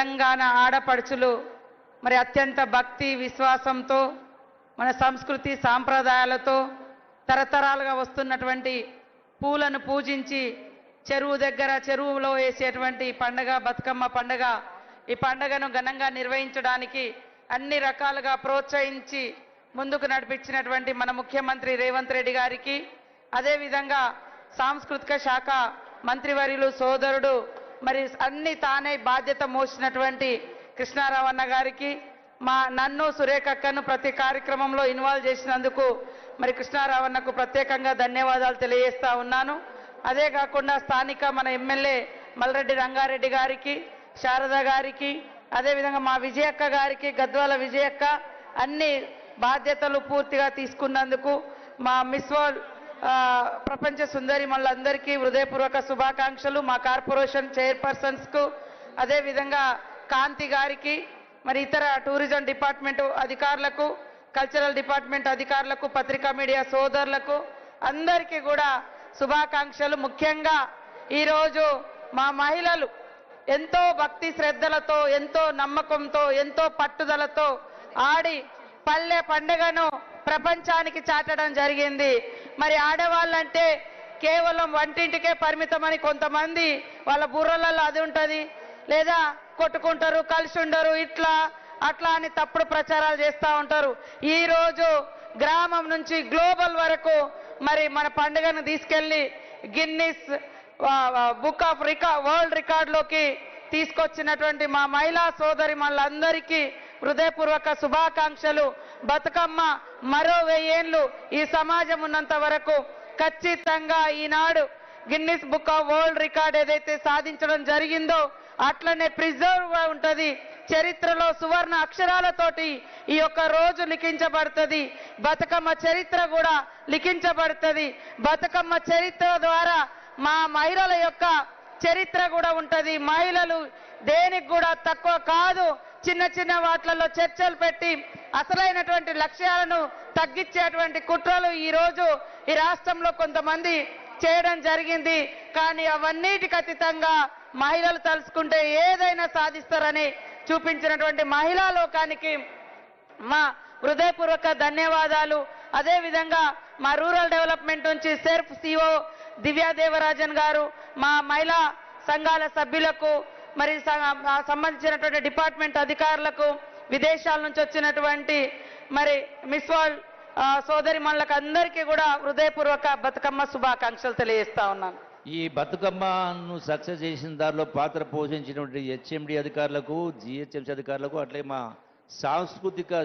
తెలంగాణ ఆడపడుచులు మరి అత్యంత భక్తి విశ్వాసంతో మన సంస్కృతి సాంప్రదాయాలతో తరతరాలుగా వస్తున్నటువంటి పూలను పూజించి చెరువు దగ్గర చెరువులో వేసేటువంటి పండగ బతుకమ్మ పండగ ఈ పండగను ఘనంగా నిర్వహించడానికి అన్ని రకాలుగా ప్రోత్సహించి ముందుకు నడిపించినటువంటి మన ముఖ్యమంత్రి రేవంత్ రెడ్డి గారికి అదే విధంగా సాంస్కృతిక శాఖ మంత్రివర్యులు సోదరుడు మరి అన్ని తానే బాధ్యత మోసినటువంటి కృష్ణారావు అన్న గారికి నన్ను సురేఖక్కను ప్రతి కార్యక్రమంలో ఇన్వాల్వ్ చేసినందుకు మరి కృష్ణారావు అన్నకు ప్రత్యేకంగా ధన్యవాదాలు తెలియజేస్తా ఉన్నాను. అదే కాకుండా స్థానిక మన ఎమ్మెల్యే మల్రెడ్డి రంగారెడ్డి గారికి శారద గారికి అదేవిధంగా మా విజయక్క గారికి గద్వాల విజయక్క అన్ని బాధ్యతలు పూర్తిగా తీసుకున్నందుకు మా మిస్ వరల్డ్ ప్రపంచ సుందరి మళ్ళందరికీ హృదయపూర్వక శుభాకాంక్షలు. మా కార్పొరేషన్ చైర్పర్సన్స్కు అదేవిధంగా కాంతి గారికి మరి ఇతర టూరిజం డిపార్ట్మెంట్ అధికారులకు కల్చరల్ డిపార్ట్మెంట్ అధికారులకు పత్రికా మీడియా సోదరులకు అందరికీ కూడా శుభాకాంక్షలు. ముఖ్యంగా ఈరోజు మా మహిళలు ఎంతో భక్తి శ్రద్ధలతో ఎంతో నమ్మకంతో ఎంతో పట్టుదలతో ఆడి పల్లె పండుగను ప్రపంచానికి చాటడం జరిగింది. మరి ఆడవాళ్ళంటే కేవలం వంటింటికే పరిమితమని కొంతమంది వాళ్ళ బుర్రలలో అది ఉంటుంది, లేదా కొట్టుకుంటారు కలిసి ఉండరు ఇట్లా అట్లా అని తప్పుడు ప్రచారాలు చేస్తూ ఉంటారు. ఈరోజు గ్రామం నుంచి గ్లోబల్ వరకు మరి మన పండుగను తీసుకెళ్లి గిన్నిస్ బుక్ ఆఫ్ వరల్డ్ రికార్డులోకి తీసుకొచ్చినటువంటి మా మహిళా సోదరి మళ్ళందరికీ హృదయపూర్వక శుభాకాంక్షలు. బతుకమ్మ మరో 1000 ఏళ్ళు ఈ సమాజం ఉన్నంత వరకు ఖచ్చితంగా ఈనాడు Guinness book of world record ఏదైతే సాధించడం జరిగిందో అట్లనే ప్రిజర్వ్ గా ఉంటది. చరిత్రలో సువర్ణ అక్షరాలతోటి ఈ యొక్క రోజు లిఖించబడుతుంది. బతుకమ్మ చరిత్ర కూడా లిఖించబడుతుంది. బతుకమ్మ చరిత్ర ద్వారా మా మహిళల యొక్క చరిత్ర కూడా ఉంటది. మహిళలు దేనికి కూడా తక్కువ కాదు. చిన్న చిన్న వాట్లలో చర్చలు పెట్టి అసలైనటువంటి లక్ష్యాలను తగ్గించేటువంటి కుట్రలు ఈరోజు ఈ రాష్ట్రంలో కొంతమంది చేయడం జరిగింది. కానీ అవన్నిటికి అతీతంగా మహిళలు తలుచుకుంటే ఏదైనా సాధిస్తారని చూపించినటువంటి మహిళా లోకానికి మా హృదయపూర్వక ధన్యవాదాలు. అదేవిధంగా మా రూరల్ డెవలప్మెంట్ నుంచి సెర్ఫ్ సిఓ దివ్యాదేవరాజన్ గారు, మా మహిళా సంఘాల సభ్యులకు, మరి సంబంధించినటువంటి డిపార్ట్మెంట్ అధికారులకు, విదేశాల నుంచి వచ్చినటువంటి మరి మిస్ వరల్డ్ సోదరి మనులకు అందరికీ కూడా హృదయపూర్వక బతుకమ్మ శుభాకాంక్షలు తెలియజేస్తా ఉన్నాను. ఈ బతుకమ్మను సక్సెస్ చేసిన దానిలో పాత్ర పోషించినటువంటి హెచ్ఎండి అధికారులకు, జిహెచ్ఎంసీ అధికారులకు, అట్లే మా సాంస్కృతిక